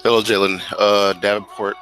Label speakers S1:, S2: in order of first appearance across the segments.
S1: Hello, Jalen. Davenport.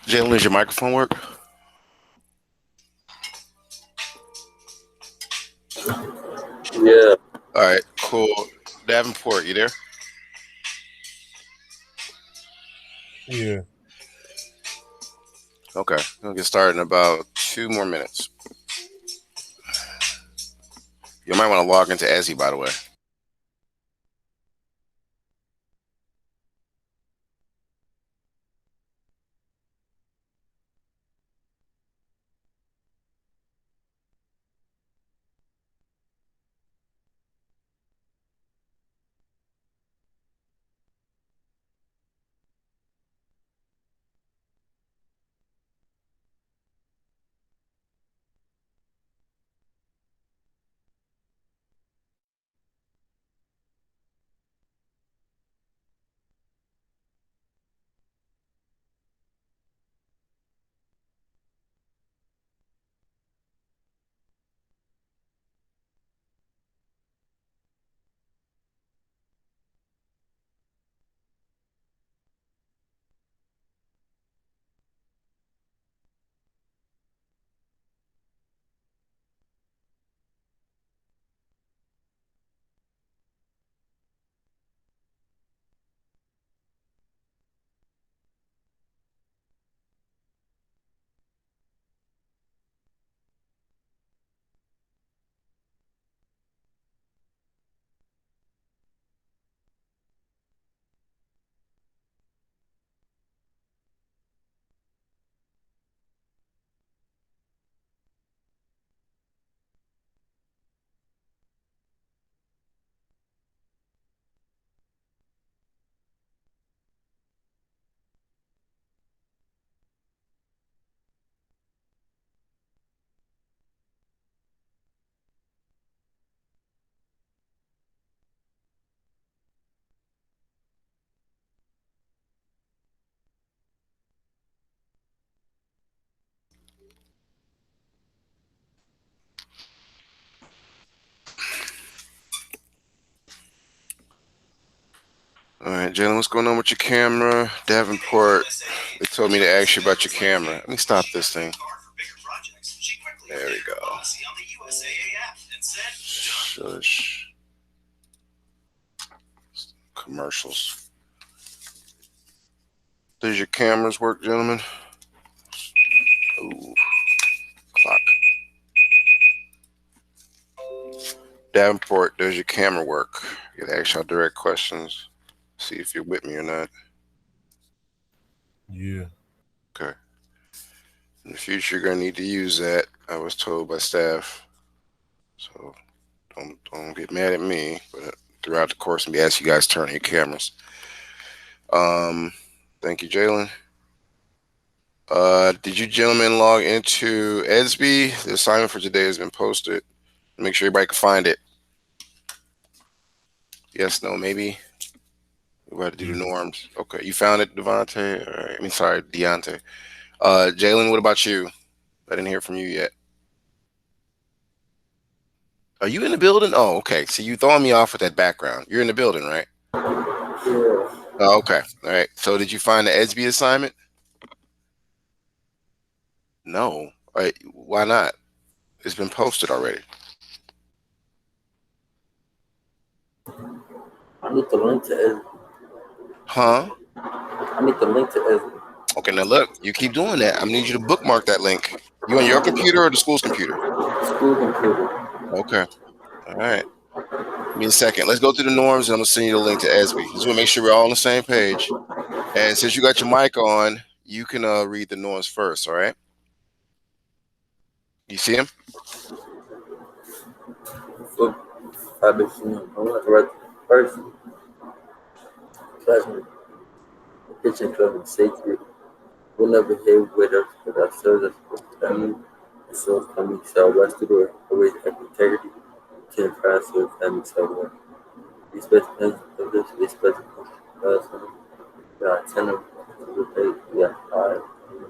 S1: Jalen, does your microphone work?
S2: Yeah,
S1: All right, cool. Davenport, you there?
S3: Yeah.
S1: Okay, we'll get started in about 2 more minutes. You might want to log into Ezzy, by the way. All right, Jalen, what's going on with your camera? Davenport, they told me to ask you about your camera. Let me stop this thing. There we go. Shush. Commercials. Does your cameras work, gentlemen? Ooh, clock. Davenport, does your camera work? You gotta ask y'all direct questions. See if you're with me or not.
S3: Yeah.
S1: Okay. In the future, you're gonna need to use that. I was told by staff. So don't get mad at me. But throughout the course, I'm gonna ask you guys to turn on your cameras. Um, thank you, Jalen. Did you gentlemen log into EDSB? The assignment for today has been posted. Make sure everybody can find it. Yes, no, maybe. We got to do the norms. Okay, you found it, Devontae. All right. I mean, sorry, Deontay. Jalen, what about you? I didn't hear from you yet. Are you in the building? Oh, okay. See, you throwing me off with that background. You're in the building, right?
S2: yeah.
S1: Oh, okay. All right. So, did you find the EDSB assignment? No. All right. Why not? It's been posted already.
S2: I need to learn to edit.
S1: Huh?
S2: I need the link to Esme.
S1: Okay, now look, you keep doing that. I need you to bookmark that link. You on your computer or the school's computer?
S2: School computer.
S1: Okay. All right. Give me a second. Let's go through the norms and I'm gonna send you the link to ESB. Just want to make sure we're all on the same page. And since you got your mic on, you can read the norms first, all right? You see them?
S2: For habits, I'm going to write first. Classroom. The kitchen club is sacred. We'll not behave with us with ourselves as a family. And so coming southwest to the always have integrity. Ten prize to the family southwest. Respect others, respect the attentive to the yeah,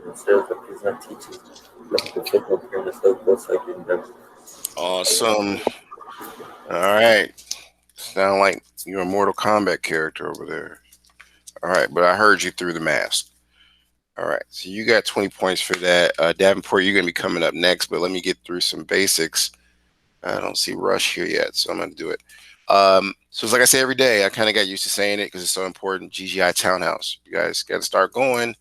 S2: themselves represent teachers. Like the football parent and stuff, both like endeavor.
S1: Awesome. All right. Sound like you're a Mortal Kombat character over there. All right, but I heard you through the mask. All right, so you got 20 points for that. Davenport, you're going to be coming up next, but let me get through some basics. I don't see Rush here yet, so I'm going to do it. So it's like I say every day, I kind of got used to saying it because it's so important. GGI Townhouse. You guys got to start going.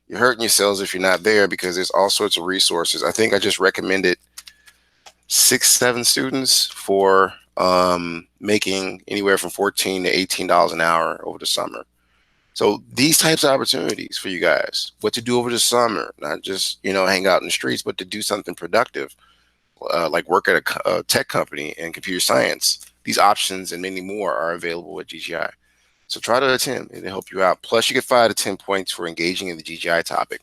S1: You're hurting yourselves if you're not there because there's all sorts of resources. I think I just recommended 6-7 students for making anywhere from $14 to $18 an hour over the summer. So these types of opportunities for you guys, what to do over the summer, not just, hang out in the streets, but to do something productive, like work at a tech company in computer science. These options and many more are available at GGI. So try to attend. It'll help you out. Plus, you get 5 to 10 points for engaging in the GGI topic.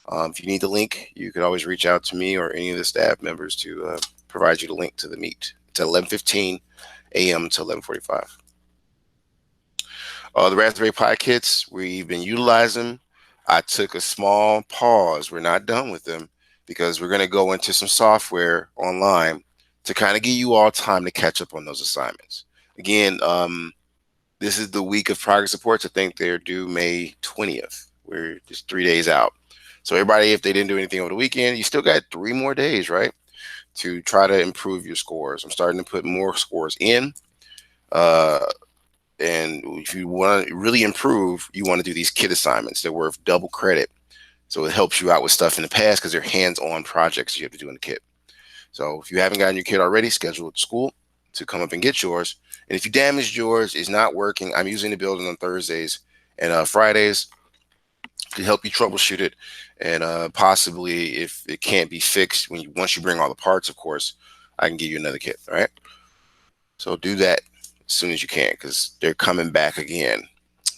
S1: If you need the link, you could always reach out to me or any of the staff members to provide you the link to the meet. It's at 11:15 a.m. to 11:45. The Raspberry Pi kits, we've been utilizing them. I took a small pause. We're not done with them because we're going to go into some software online to kind of give you all time to catch up on those assignments. Again, this is the week of progress reports. I think they're due May 20th. We're just 3 days out. So everybody, if they didn't do anything over the weekend, you still got 3 more days, right, to try to improve your scores. I'm starting to put more scores in. And if you want to really improve, you want to do these kit assignments. They're worth double credit. So it helps you out with stuff in the past because they're hands-on projects you have to do in the kit. So if you haven't gotten your kit already, schedule at school to come up and get yours. And if you damaged yours, it's not working, I'm using the building on Thursdays and Fridays to help you troubleshoot it. And possibly if it can't be fixed, once you bring all the parts, of course, I can give you another kit. All right. So do that as soon as you can because they're coming back again.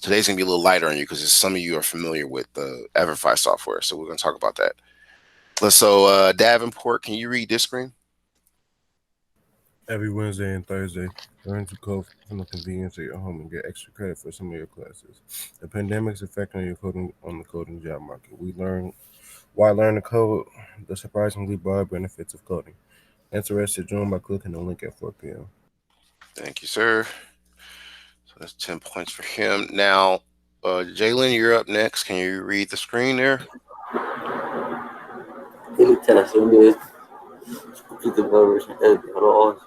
S1: Today's gonna be a little lighter on you because some of you are familiar with the Everfi software, so we're gonna talk about that. So Davenport, can you read this screen?
S3: Every Wednesday and Thursday, learn to code from the convenience of your home and get extra credit for some of your classes. The pandemic's effect on the coding job market. We learn why learn to code, the surprisingly broad benefits of coding. Interested? Join by clicking the link at 4 p.m.
S1: Thank you, sir. So that's 10 points for him. Now, Jalen, you're up next. Can you read the screen there?
S2: Any task is complete the version edit all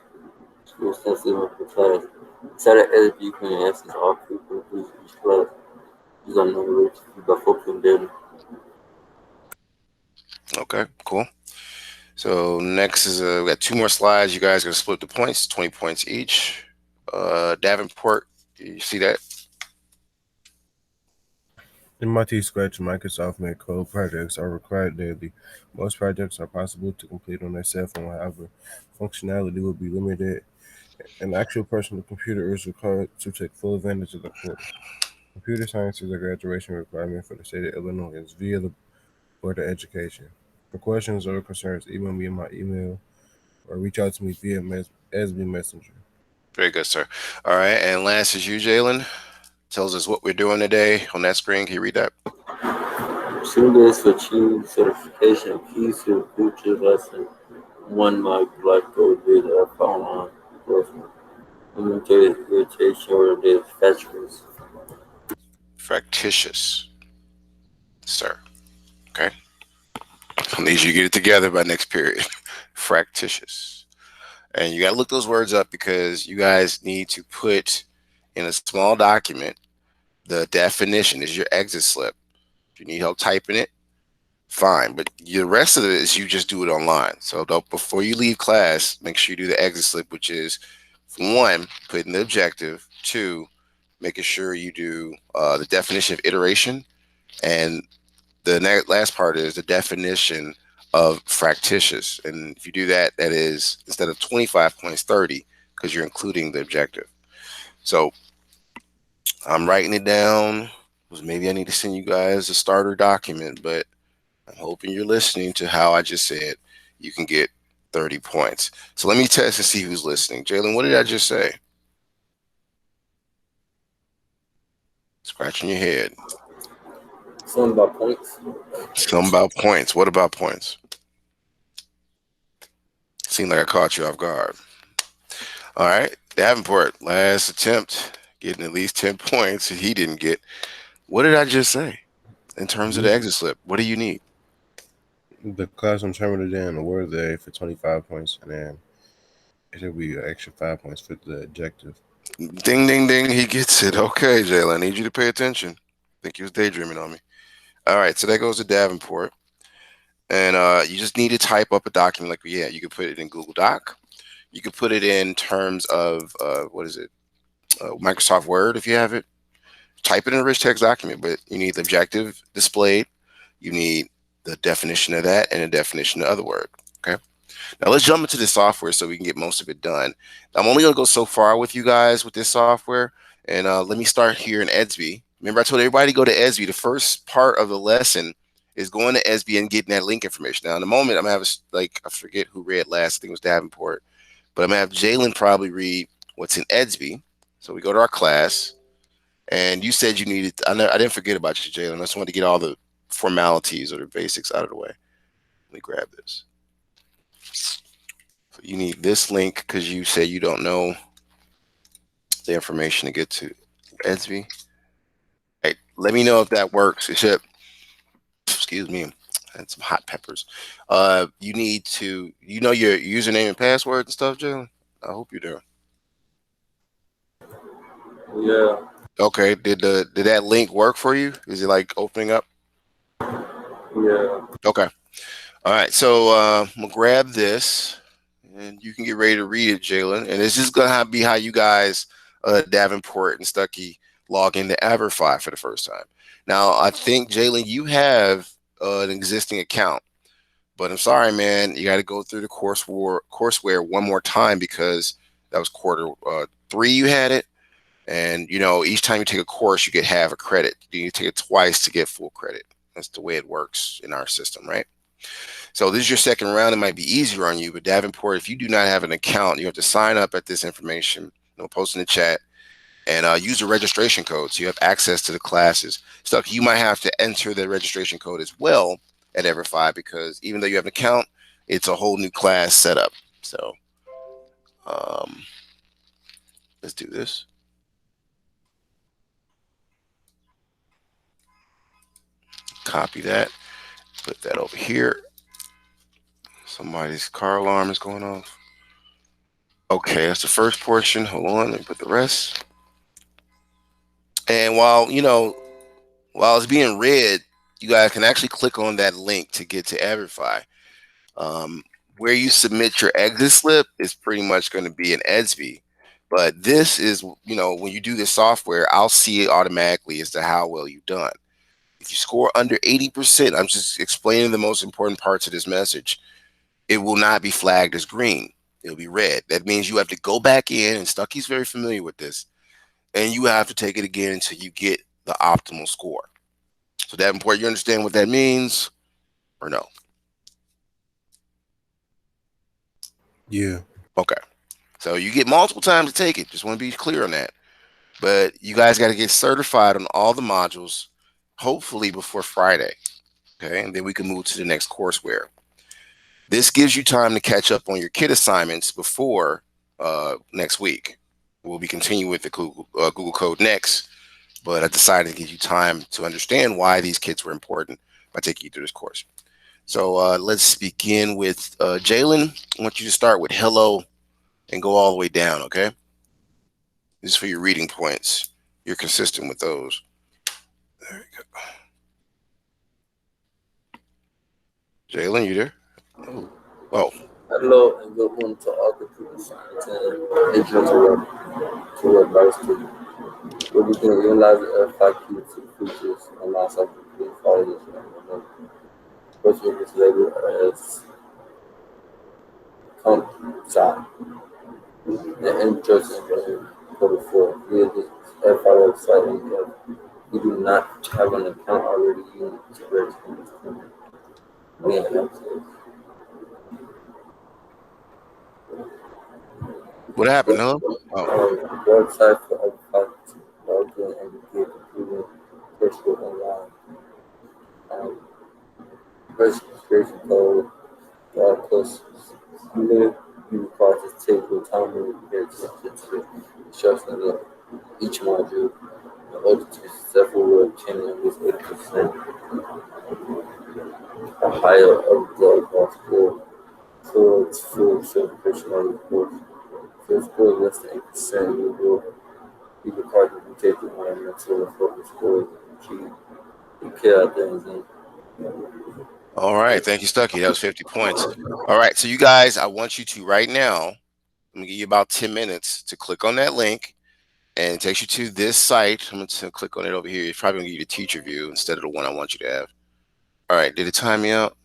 S2: school sensitive for class. Inside the edit you can access all people who each class. Use on number by 4 p.m. daily.
S1: Okay, cool. So next is we got 2 more slides. You guys are gonna split the points, 20 points each. Davenport, you see that?
S3: MIT Scratch and Microsoft Make code projects are required daily. Most projects are possible to complete on their cell phone, however, functionality will be limited. An actual personal computer is required to take full advantage of the portal. Computer science is a graduation requirement for the state of Illinois via the Board of Education. For questions or concerns, email me in my email or reach out to me via SB Messenger.
S1: Very good, sir. All right, and last is you, Jalen. Tells us what we're doing today on that screen. Can you read that?
S2: Students for achieving certification keys to the future lesson. One Mike Black Gold did a online course. Communicated irritation or the factories.
S1: Fractitious, sir. Okay. I need you to get it together by next period. Fractitious. And you got to look those words up because you guys need to put in a small document the definition is your exit slip. If you need help typing it, fine. But the rest of it is you just do it online. So before you leave class, make sure you do the exit slip, which is one, putting the objective, two, making sure you do the definition of iteration, and the last part is the definition of fractitious. And if you do that, that is instead of 25 points, 30, because you're including the objective. So I'm writing it down. Maybe I need to send you guys a starter document, but I'm hoping you're listening to how I just said you can get 30 points. So let me test and see who's listening. Jalen, what did I just say? Scratching your head.
S2: Something about points.
S1: Something about points. What about points? Seemed like I caught you off guard. All right. Davenport, last attempt, getting at least 10 points. He didn't get. What did I just say in terms of the exit slip? What do you need?
S3: The classroom terminated in a word there for 25 points, and then it'll be an extra 5 points for the objective.
S1: Ding, ding, ding. He gets it. Okay, Jalen, I need you to pay attention. I think he was daydreaming on me. All right, so that goes to Davenport. And you just need to type up a document like, yeah, you could put it in Google Doc. You could put it in terms of, Microsoft Word if you have it. Type it in a rich text document, but you need the objective displayed. You need the definition of that and a definition of the other word. Okay. Now let's jump into the software so we can get most of it done. I'm only going to go so far with you guys with this software. And let me start here in EDSB. Remember, I told everybody to go to EDSB. The first part of the lesson is going to EDSB and getting that link information. Now, in a moment, I'm going to have, I forget who read last. I think it was Davenport. But I'm going to have Jalen probably read what's in EDSB. So we go to our class. And you said you needed, I didn't forget about you, Jalen. I just wanted to get all the formalities or the basics out of the way. Let me grab this. So you need this link because you say you don't know the information to get to EDSB. Right, let me know if that works. It should, excuse me, and some hot peppers. You need to, your username and password and stuff, Jalen? I hope you do.
S2: Yeah.
S1: Okay, did that link work for you? Is it like opening up?
S2: Yeah.
S1: Okay. All right, so I'm gonna grab this, and you can get ready to read it, Jalen. And this is gonna be how you guys, Davenport and Stuckey, log into Everfi for the first time. Now, I think Jalen, you have an existing account, but I'm sorry, man, you got to go through the courseware one more time because that was quarter 3 you had it. And, each time you take a course, you get half a credit. You need to take it twice to get full credit. That's the way it works in our system, right? So this is your second round. It might be easier on you, but Davenport, if you do not have an account, you have to sign up at this information. Post in the chat and use the registration code so you have access to the classes. So you might have to enter the registration code as well at Everfi because even though you have an account, it's a whole new class setup. So let's do this. Copy that, put that over here. Somebody's car alarm is going off. Okay, that's the first portion. Hold on, let me put the rest. And while it's being read, you guys can actually click on that link to get to Everfi. Where you submit your exit slip is pretty much going to be in EDSB. But this is, when you do this software, I'll see it automatically as to how well you've done. If you score under 80%, I'm just explaining the most important parts of this message. It will not be flagged as green. It'll be red. That means you have to go back in, and Stuckey's very familiar with this, and you have to take it again until you get the optimal score. So Davenport, you understand what that means or no?
S3: Yeah.
S1: Okay. So you get multiple times to take it. Just want to be clear on that. But you guys got to get certified on all the modules, hopefully before Friday. Okay. And then we can move to the next courseware. This gives you time to catch up on your kit assignments before next week. We'll be continuing with the Google Code next, but I decided to give you time to understand why these kits were important by taking you through this course. So let's begin with Jalen. I want you to start with hello and go all the way down, okay? This is for your reading points. You're consistent with those. There we go. Jalen, you there? Oh.
S2: Hello and good morning to all the people signing to Agent to what Vice to where we can realize the FIQ to features and lots of the followers and especially this label as come shot and interest in code for via the FI website and if you do not have an account already you need to register
S1: What happened? Hello? Oh.
S2: website for FI to log in and get the virtual online. Registration code plus you required to take your time and get attention to the instructions of each module in order to be successful with obtaining at least 80% or higher of the overall score towards full certification of the course. If your score is less than 8%, you will be required to retake the one until the focus score is achieved. You care out there and
S1: All right. Thank you, Stucky. That was 50 points. All right. So you guys, I want you to right now, I'm going to give you about 10 minutes to click on that link. And it takes you to this site. I'm going to click on it over here. It's probably going to give you the teacher view instead of the one I want you to have. All right. Did it time me out?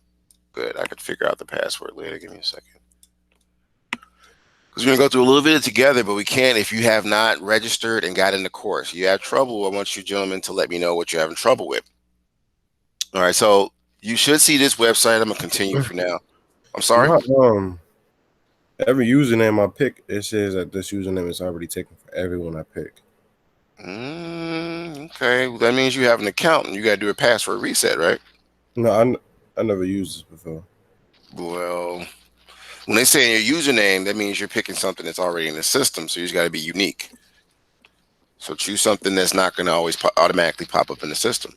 S1: Good. I could figure out the password later. Give me a second. Because we're going to go through a little bit together, but we can't if you have not registered and got in the course. You have trouble. I want you gentlemen to let me know what you're having trouble with. All right. So you should see this website. I'm going to continue for now. I'm sorry?
S3: Every username I pick, it says that this username is already taken for everyone I pick.
S1: Okay. Well, that means you have an account and you got to do a password reset, right?
S3: No, I never used this before.
S1: Well, when they say your username, that means you're picking something that's already in the system. So you just got to be unique. So choose something that's not going to always automatically pop up in the system.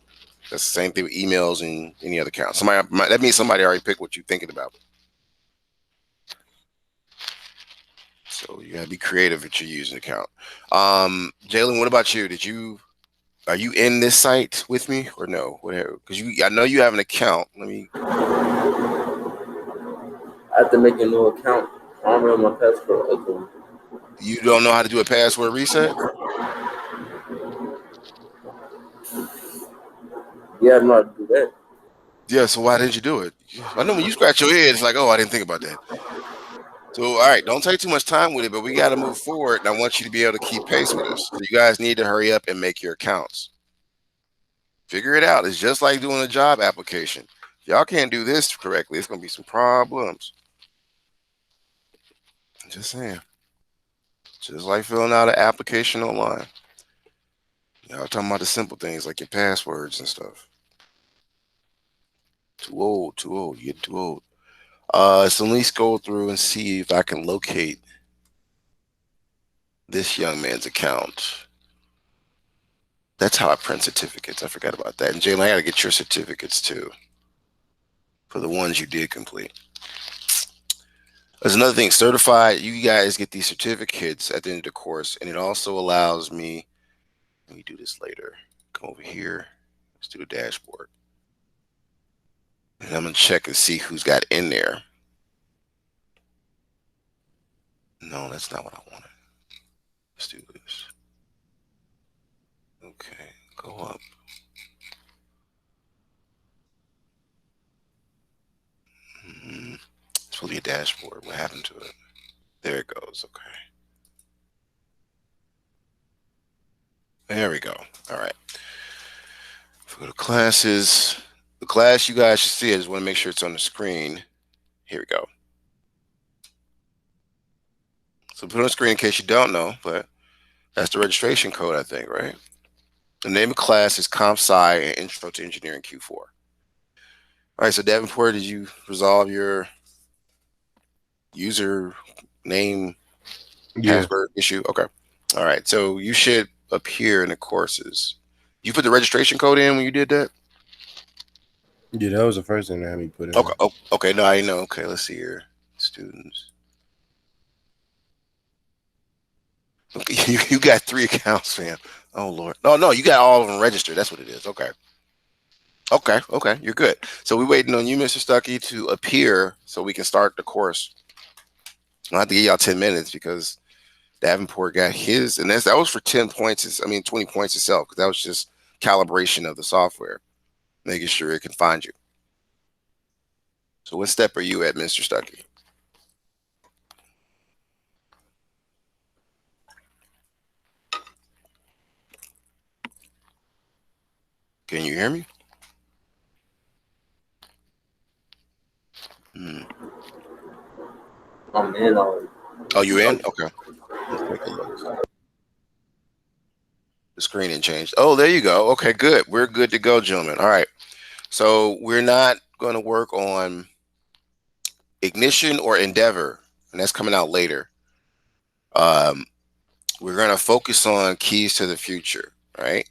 S1: That's the same thing with emails and any other account. That means somebody already picked what you're thinking about. So you got to be creative with your using account. Jalen, what about you? Are you in this site with me or no? Whatever, because I know you have an account.
S2: I have to make a new account. I don't remember my password again.
S1: You don't know how to do a password reset?
S2: Yeah, I know how to do that.
S1: Yeah, so why didn't you do it? I know when you scratch your head, it's like, oh, I didn't think about that. So, all right, don't take too much time with it, but we got to move forward, and I want you to be able to keep pace with us. So you guys need to hurry up and make your accounts. Figure it out. It's just like doing a job application. If y'all can't do this correctly, it's going to be some problems. I'm just saying. Just like filling out an application online. Y'all talking about the simple things like your passwords and stuff. Too old. You're getting too old. So let me scroll through and see if I can locate this young man's account. That's how I print certificates. I forgot about that. And Jalen, I got to get your certificates too for the ones you did complete. There's another thing, certified. You guys get these certificates at the end of the course, and it also allows me. Let me do this later. Come over here. Let's do the dashboard. And I'm going to check and see who's got in there. No, that's not what I wanted. Let's do this. Okay, go up. It's supposed to be a dashboard. What happened to it? There it goes. Okay. There we go. All right. If we go to classes, the class you guys should see, I just want to make sure it's on the screen. Here we go. So put it on the screen in case you don't know, but that's the registration code, I think, right? The name of class is Comp Sci and Intro to Engineering Q4. All right, so Davenport, did you resolve your user name password issue? Okay. All right, so you should appear in the courses. You put the registration code in when you did that?
S3: Yeah, that was the first thing that had me put in.
S1: Okay. Oh, okay. No, I know. Okay, let's see here. Students. Okay, you got 3 accounts, fam. Oh Lord. No, you got all of them registered. That's what it is. Okay. Okay. You're good. So we're waiting on you, Mr. Stuckey, to appear so we can start the course. I'll have to give y'all 10 minutes because Davenport got his, and that was for 10 points. I mean, 20 points itself, because that was just calibration of the software, making sure it can find you. So what step are you at, Mr. Stuckey? Can you hear me? Hmm.
S2: I'm in already.
S1: Oh, you in? Okay. Let's take a look. The screen didn't change. Oh, there you go. Okay, good. We're good to go, gentlemen. All right. So we're not going to work on ignition or endeavor, and that's coming out later. Um, we're going to focus on keys to the future, right?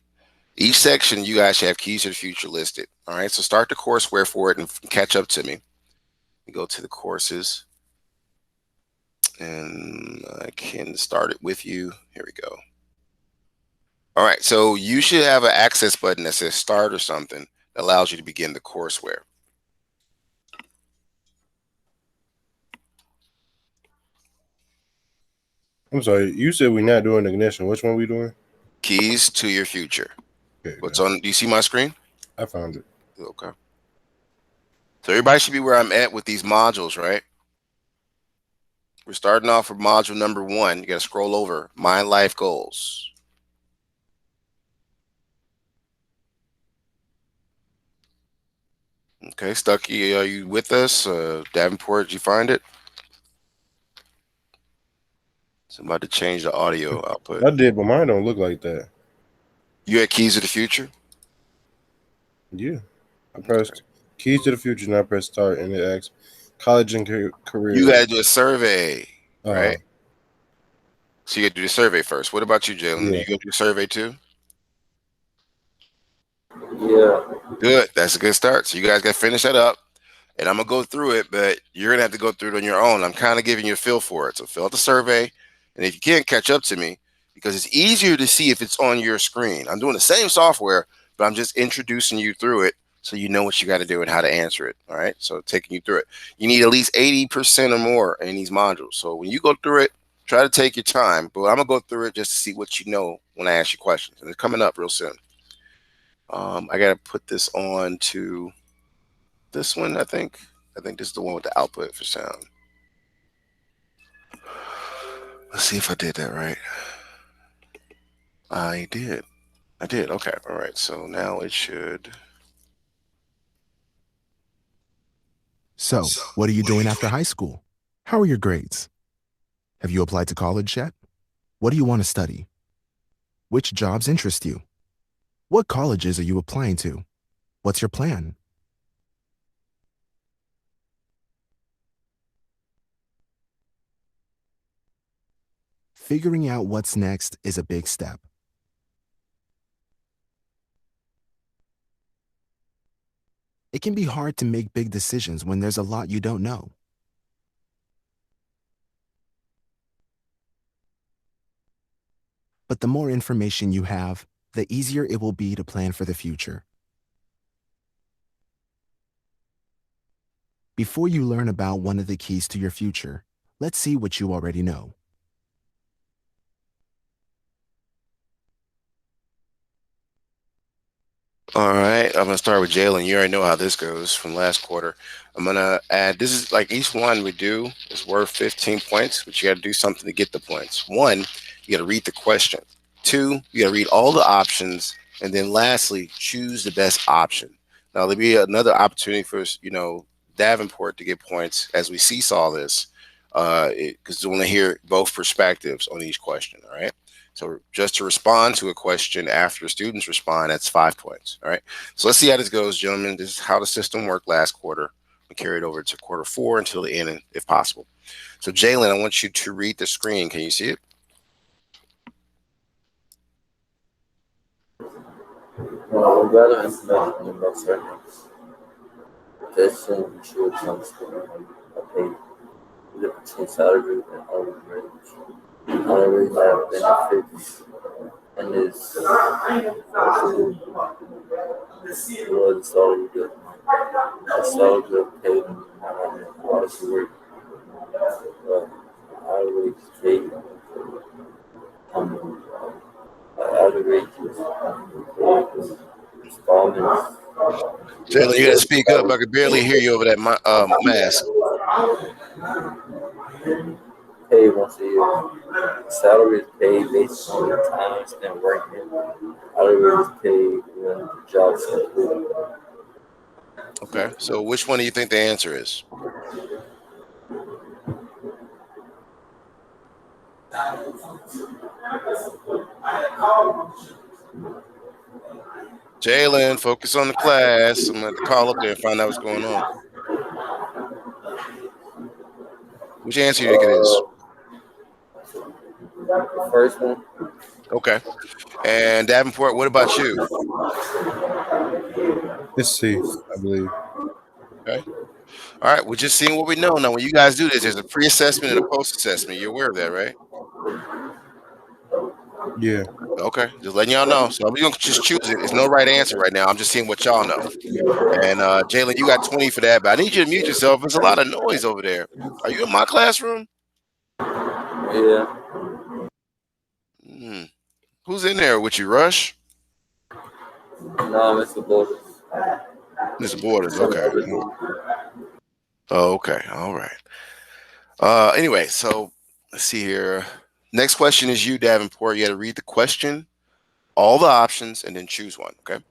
S1: Each section, you guys should have keys to the future listed. All right. So start the courseware for it and catch up to me. You go to the courses, and I can start it with you. Here we go. All right. So you should have an access button that says start or something that allows you to begin the courseware.
S3: I'm sorry. You said we're not doing ignition. Which one we doing?
S1: Keys to your future.
S3: Okay,
S1: What's on? Do you see my screen?
S3: I found it.
S1: Okay. So everybody should be where I'm at with these modules, right? We're starting off with module number 1. You got to scroll over. My life goals. Okay, Stuckey, are you with us? Davenport, did you find it? Somebody to change the audio output.
S3: I did, but mine don't look like that.
S1: You had keys to the future?
S3: Yeah. I pressed keys to the future and I pressed start and it asks college and career.
S1: You got to do a survey, right?
S3: Uh,
S1: So you got to do the survey first. What about you, Jalen?
S3: Yeah.
S1: Do you go through the survey too?
S2: Yeah.
S1: Good. That's a good start. So you guys got to finish that up. And I'm going to go through it, but you're going to have to go through it on your own. I'm kind of giving you a feel for it. So fill out the survey. And if you can't catch up to me, because it's easier to see if it's on your screen. I'm doing the same software, but I'm just introducing you through it so you know what you got to do and how to answer it. All right. So taking you through it. You need at least 80% or more in these modules. So when you go through it, try to take your time. But I'm going to go through it just to see what you know when I ask you questions. And it's coming up real soon. I got to put this on to this one, I think. I think this is the one with the output for sound. Let's see if I did that right. I did. Okay. All right. So now it should.
S4: So, what are you doing after high school? How are your grades? Have you applied to college yet? What do you want to study? Which jobs interest you? What colleges are you applying to? What's your plan? Figuring out what's next is a big step. It can be hard to make big decisions when there's a lot you don't know. But the more information you have, the easier it will be to plan for the future. Before you learn about one of the keys to your future, let's see what you already know.
S1: All right, I'm gonna start with Jalen. You already know how this goes from last quarter. I'm gonna add. This is like each one we do is worth 15 points, but you got to do something to get the points. 1, you got to read the question. 2, you got to read all the options, and then lastly, choose the best option. Now there'll be another opportunity for Davenport to get points as we seesaw this, because we want to hear both perspectives on each question. All right. So just to respond to a question after the students respond, that's 5 points. All right. So let's see how this goes, gentlemen. This is how the system worked last quarter. We carry it over to quarter 4 until the end, if possible. So Jalen, I want you to read the screen. Can you see it?
S2: I'm glad I information in my seconds. This soon be sure comes to I pay the between salary and hourly range. I don't really have benefits and it's well, it's all good. It's all good paid. I was work, but I always paid. Um, I always installments.
S1: Jalen, you gotta speak up. I could barely hear you over that mask.
S2: Paid once a year. Salary is paid based on the time spent working. Salary is paid when the job's completed.
S1: Okay. So which one do you think the answer is? Jalen, focus on the class. I'm gonna have to call up there and find out what's going on. Which answer do you think it is?
S2: The first one,
S1: Okay. And Davenport, what about you?
S3: It's C, I believe.
S1: Okay. All right. We're just seeing what we know. Now, when you guys do this, there's a pre-assessment and a post-assessment. You're aware of that, right?
S3: Yeah.
S1: Okay. Just letting y'all know. So we're gonna just choose it. There's no right answer right now. I'm just seeing what y'all know. And Jalen, you got 20 for that, but I need you to mute yourself. There's a lot of noise over there. Are you in my classroom?
S2: yeah.
S1: Hmm. Who's in there with you, Rush?
S2: No, Mr. Borders.
S1: Mr. Borders.
S2: From
S1: Okay.
S2: other group.
S1: Oh, okay. All right. Anyway, so let's see here. Next question is you, Davenport. You got to read the question, all the options, and then choose one. Okay.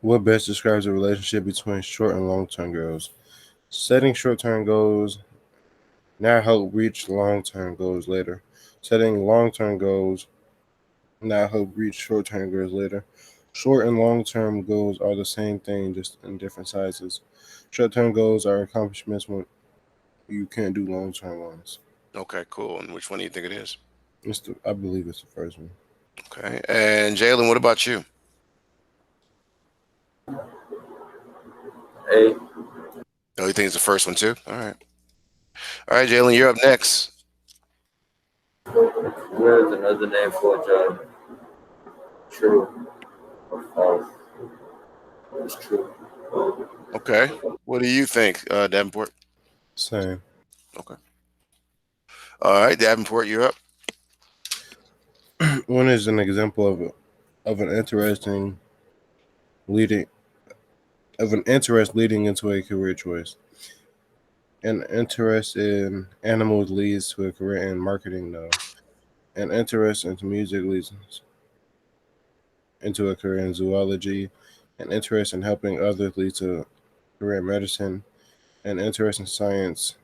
S3: What best describes the relationship between short and long-term goals? Setting short-term goals now help reach long-term goals later. Setting long-term goals now help reach short-term goals later. Short and long-term goals are the same thing, just in different sizes. Short-term goals are accomplishments when you can't do long-term ones.
S1: Okay. Cool. And which one do you think it is?
S3: I believe it's the first one.
S1: Okay. And Jalen, what about you?
S2: A.
S1: Oh, you think it's the first one too? All right. All right, Jalen, you're up next.
S2: Where is another name for a job? True or false? It's true.
S1: Okay. What do you think, Davenport?
S3: Same.
S1: Okay. All right, Davenport, you're up.
S3: One is an example of an interesting leading of an interest leading into a career choice. An interest in animals leads to a career in marketing, though. An interest into music leads into a career in zoology. An interest in helping others leads to a career in medicine. An interest in science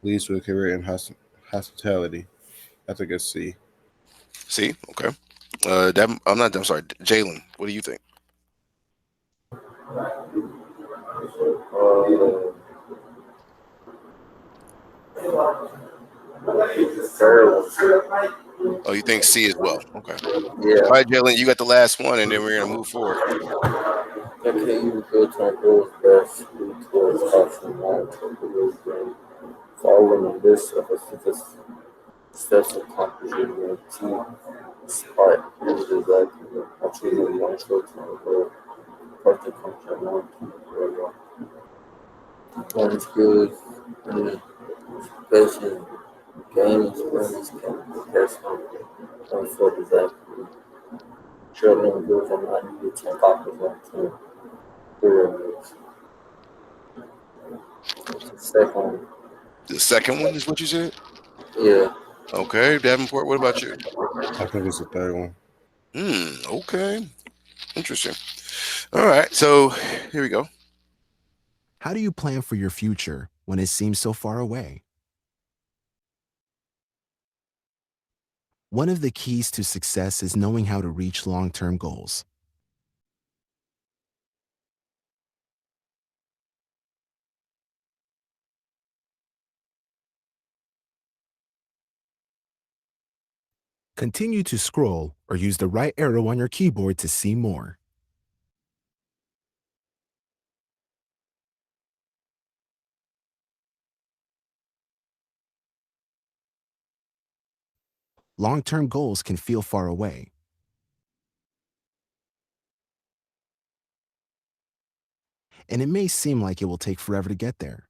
S3: leads to a career in hospitality. I think it's C.
S1: See? Okay. I'm sorry, Jalen, what do you think?
S2: Uh, third one.
S1: Oh, you think C as well? Okay.
S2: Yeah.
S1: All right, Jalen, you got the last one, and then we're gonna move forward.
S2: Okay, you build on goals best lead towards option one to the brain. Following a list of specific steps accomplishing your team part is exactly achieving one short-term goal. First, the content one goal. One skills, patient, gain experience can be personal and for exactly. Children goals are not needed to accomplish long-term career goals. Second,
S1: The second one is what you said?
S2: yeah,
S1: Okay, Davenport, what about you?
S3: I think it's the third one.
S1: Okay. Interesting. All right, so here we go.
S4: How do you plan for your future when it seems so far away? One of the keys to success is knowing how to reach long-term goals. Continue to scroll or use the right arrow on your keyboard to see more. long-term goals can feel far away. And it may seem like it will take forever to get there.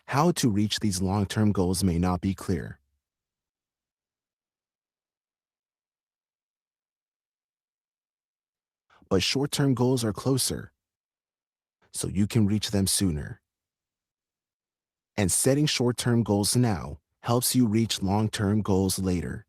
S4: How to reach these long-term goals may not be clear. But short-term goals are closer, so you can reach them sooner. And setting short-term goals now helps you reach long-term goals later.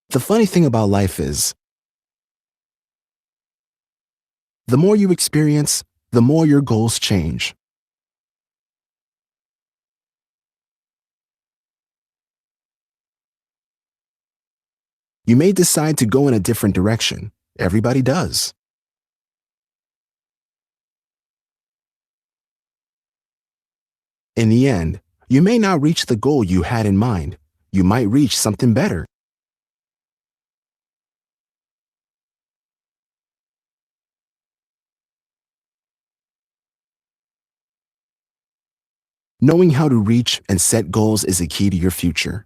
S4: The funny thing about life is, the more you experience, the more your goals change. You may decide to go in a different direction. Everybody does. In the end, you may not reach the goal you had in mind. You might reach something better. Knowing how to reach and set goals is a key to your future.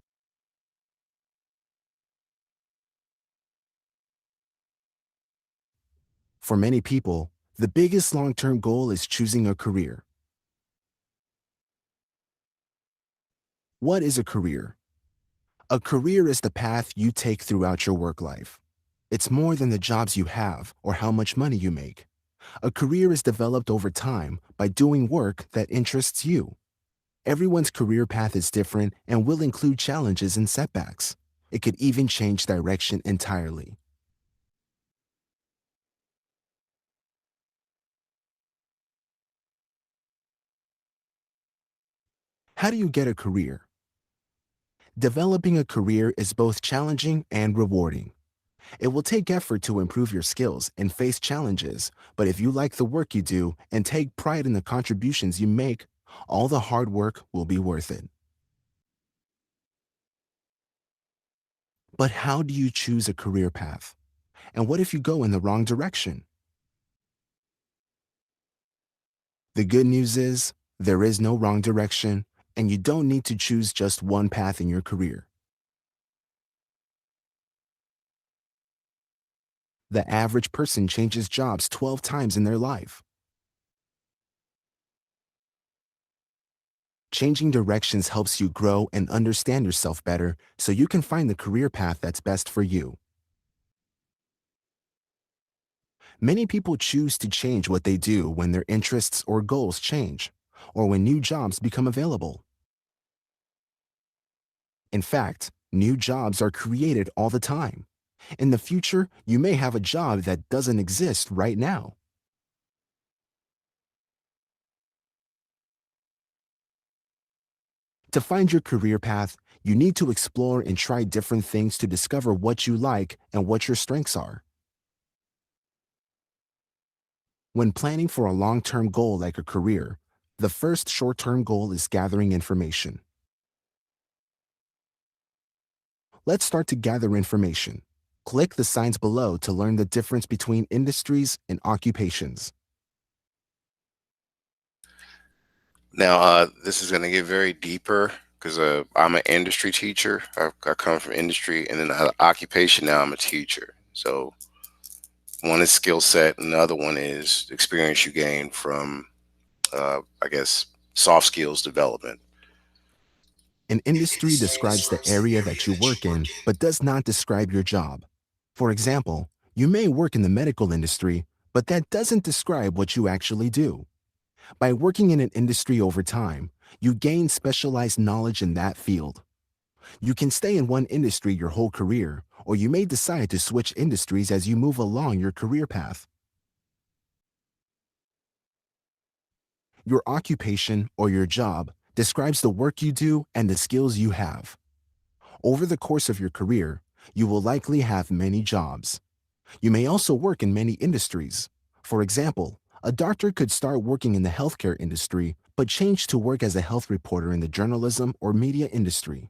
S4: For many people, the biggest long-term goal is choosing a career. What is a career? A career is the path you take throughout your work life. It's more than the jobs you have or how much money you make. A career is developed over time by doing work that interests you. Everyone's career path is different and will include challenges and setbacks. It could even change direction entirely. How do you get a career? Developing a career is both challenging and rewarding. It will take effort to improve your skills and face challenges, but if you like the work you do and take pride in the contributions you make, all the hard work will be worth it. But how do you choose a career path? And what if you go in the wrong direction? The good news is, there is no wrong direction, and you don't need to choose just one path in your career. The average person changes jobs 12 times in their life. Changing directions helps you grow and understand yourself better so you can find the career path that's best for you. Many people choose to change what they do when their interests or goals change, or when new jobs become available. In fact, new jobs are created all the time. In the future, you may have a job that doesn't exist right now. To find your career path, you need to explore and try different things to discover what you like and what your strengths are. When planning for a long-term goal like a career, the first short-term goal is gathering information. Let's start to gather information. Click the signs below to learn the difference between industries and occupations.
S1: Now, this is going to get very deeper because I'm an industry teacher. I come from industry, and then occupation. Now I'm a teacher. So one is skill set, and the other one is experience you gain from, I guess, soft skills development.
S4: An industry describes the area that you work in, but does not describe your job. For example, you may work in the medical industry, but that doesn't describe what you actually do. By working in an industry over time, you gain specialized knowledge in that field. You can stay in one industry your whole career, or you may decide to switch industries as you move along your career path. Your occupation or your job describes the work you do and the skills you have. Over the course of your career, you will likely have many jobs. You may also work in many industries. For example, a doctor could start working in the healthcare industry but change to work as a health reporter in the journalism or media industry.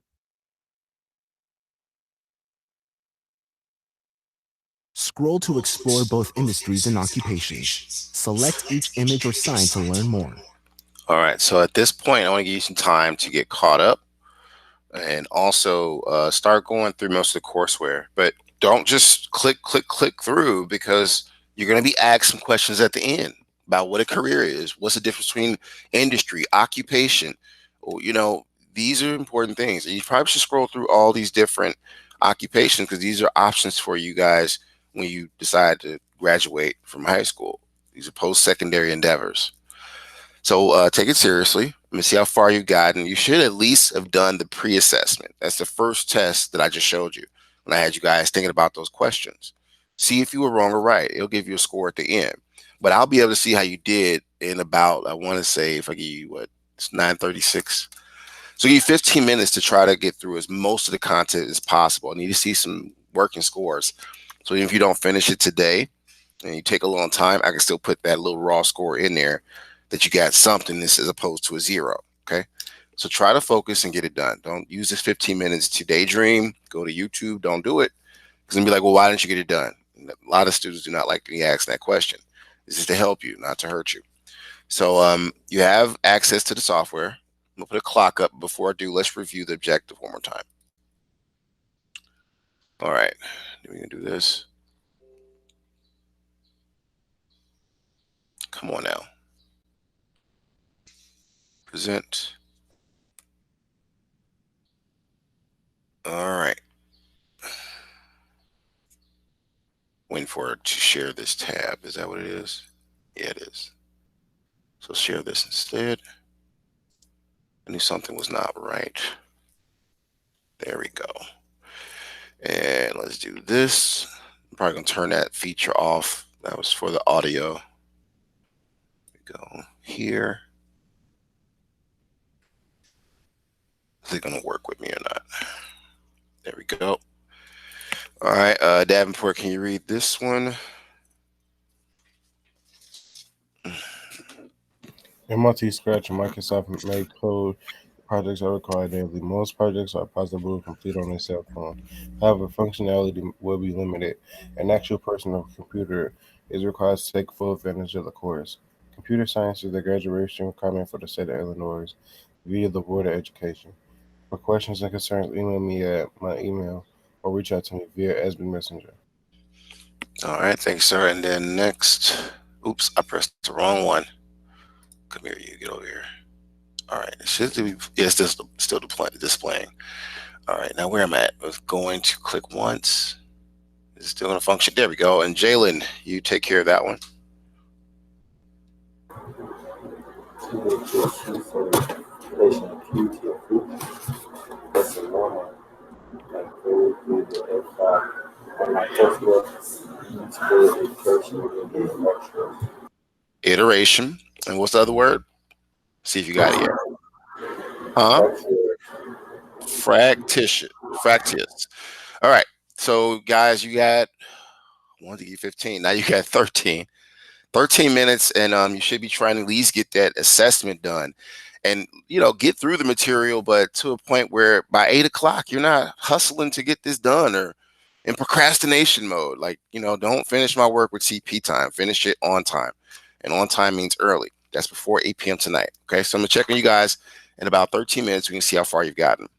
S4: Scroll to explore both industries and occupations. Select each image or sign to learn more.
S1: All right, so at this point, I want to give you some time to get caught up and also start going through most of the courseware. But don't just click through, because you're going to be asked some questions at the end about what a career is, what's the difference between industry, occupation. You know, these are important things. And you probably should scroll through all these different occupations, because these are options for you guys when you decide to graduate from high school. These are post-secondary endeavors. So take it seriously. Let me see how far you've gotten. You should at least have done the pre-assessment. That's the first test that I just showed you when I had you guys thinking about those questions. See if you were wrong or right. It'll give you a score at the end. But I'll be able to see how you did in about, I want to say, if I give you what, it's 9:36. So give you 15 minutes to try to get through as most of the content as possible. I need to see some working scores. So even if you don't finish it today and you take a long time, I can still put that little raw score in there that you got something this as opposed to a 0. Okay. So try to focus and get it done. Don't use this 15 minutes to daydream, go to YouTube. Don't do it. Because then be like, well, why didn't you get it done? A lot of students do not like me asking that question. This is to help you, not to hurt you. So you have access to the software. I'm gonna put a clock up. Before I do, let's review the objective one more time. All right, we can do this. Come on now. Present. All right. Waiting for it to share this tab. Is that what it is? Yeah, it is. So share this instead. I knew something was not right. There we go. And let's do this. I'm probably gonna turn that feature off. That was for the audio. We go here. Is it gonna work with me or not? There we go. All right, Davenport, can you read this one?
S3: MIT Scratch and Microsoft Made code projects are required daily. Most projects are possible to complete on a cell phone. However, functionality will be limited. An actual personal computer is required to take full advantage of the course. Computer science is the graduation requirement for the state of Illinois via the Board of Education. For questions and concerns, email me at my email or reach out to me via SB Messenger.
S1: All right, thanks, sir. And then next, oops, I pressed the wrong one. Come here, you get over here. All right, it should be, yeah, it's still displaying. All right, now where I'm at, I was going to click once. Is it still going to function? There we go. And Jalen, you take care of that one. Iteration. And what's the other word? See if you got it yet. Huh? Fractious. All right. So guys, you got 1 to 15. Now you got 13 minutes, and you should be trying to at least get that assessment done, and get through the material, but to a point where by 8 o'clock you're not hustling to get this done or in procrastination mode. Like, don't finish my work with CP time. Finish it on time, and on time means early. That's before 8 p.m. tonight. Okay, so I'm gonna check on you guys in about 13 minutes. We can see how far you've gotten.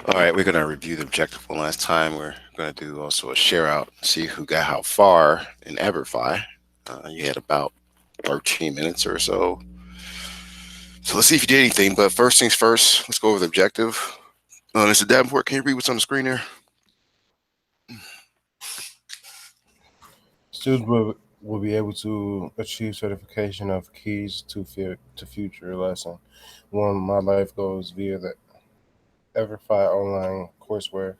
S1: All right, we're going to review the objective one last time. We're going to do also a share out, see who got how far in Everfi. You had about 13 minutes or so. So let's see if you did anything. But first things first, let's go over the objective. Mr. Davenport, can you read what's on the screen there?
S3: Students will be able to achieve certification of keys to future lesson. One of my life goals via the Everfi online courseware.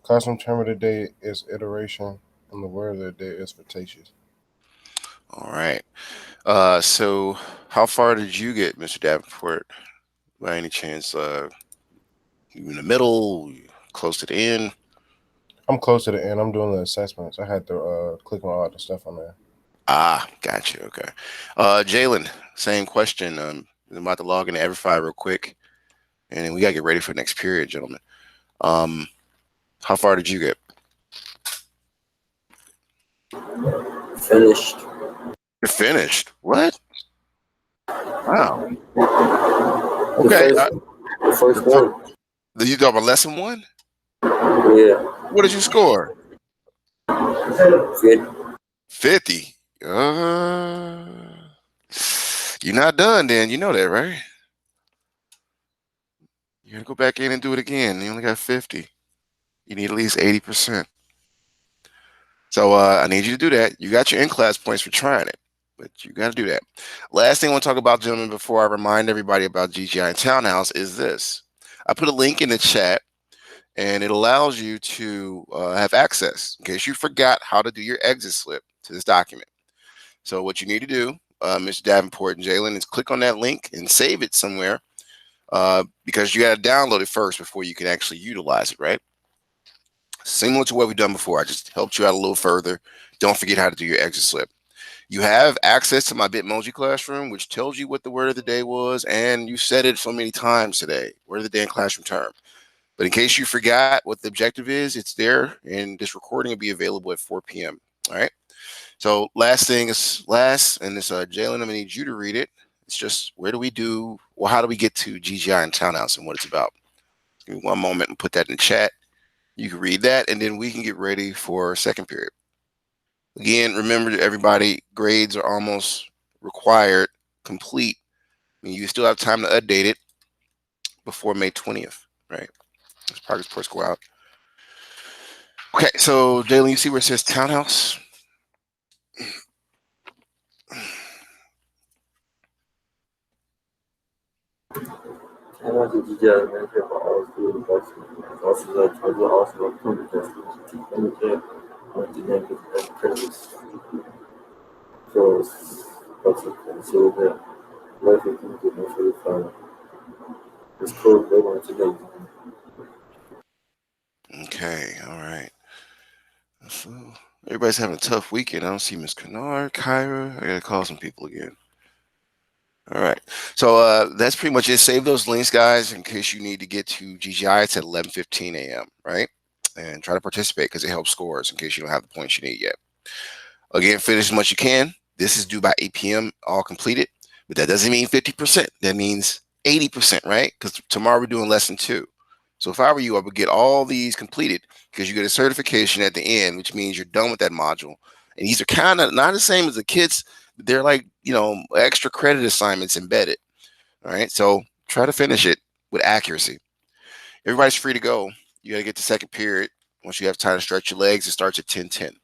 S3: Classroom term of the day is iteration, and the word of the day is flirtatious.
S1: All right. So how far did you get, Mr. Davenport? By any chance, you in the middle, you close to the end?
S3: I'm close to the end. I'm doing the assessments. I had to click on all the stuff on there.
S1: Ah, gotcha. Okay. Jalen, same question. I'm about to log into Everfi real quick, and then we gotta get ready for the next period, gentlemen. How far did you get?
S2: Finished.
S1: You're finished. What? Wow.
S2: The
S1: Okay.
S2: first one.
S1: You talking about lesson one?
S2: Yeah.
S1: What did you score?
S2: 50.
S1: 50. You're not done then. You know that, right? You gotta go back in and do it again. You only got 50. You need at least 80%. So I need you to do that. You got your in-class points for trying it, but you got to do that. Last thing I want to talk about, gentlemen, before I remind everybody about GGI and Townhouse is this. I put a link in the chat, and it allows you to have access in case you forgot how to do your exit slip to this document. So what you need to do, Mr. Davenport and Jalen, is click on that link and save it somewhere because you got to download it first before you can actually utilize it, right? Similar to what we've done before. I just helped you out a little further. Don't forget how to do your exit slip. You have access to my Bitmoji classroom, which tells you what the word of the day was, and you said it so many times today. Word of the day in classroom term. But in case you forgot what the objective is, it's there, and this recording will be available at 4 p.m. All right. So last thing is last, and this Jalen, I'm gonna need you to read it. It's just how do we get to GGI and Townhouse and what it's about? Give me one moment and put that in the chat. You can read that, and then we can get ready for second period. Again, remember everybody, grades are almost required, complete. I mean, you still have time to update it before May 20th, right? As progress reports go out. Okay, so Jalen, you see where it says Townhouse?
S2: I want to GGI manager for all student bosses. Also, the charger also approved the student manager on the negative and credits. So, also consider that life is going to be for the file. It's called they want to know.
S1: Okay, all right. So everybody's having a tough weekend. I don't see Miss Kennard, Kyra. I gotta call some people again. All right. So that's pretty much it. Save those links, guys, in case you need to get to GGI. It's at 11:15 a.m., right? And try to participate because it helps scores in case you don't have the points you need yet. Again, finish as much as you can. This is due by 8 p.m., all completed. But that doesn't mean 50%. That means 80%, right? Because tomorrow we're doing lesson 2. So if I were you, I would get all these completed because you get a certification at the end, which means you're done with that module. And these are kind of not the same as the kids. They're like, extra credit assignments embedded. All right. So try to finish it with accuracy. Everybody's free to go. You got to get to second period. Once you have time to stretch your legs, it starts at 10:10.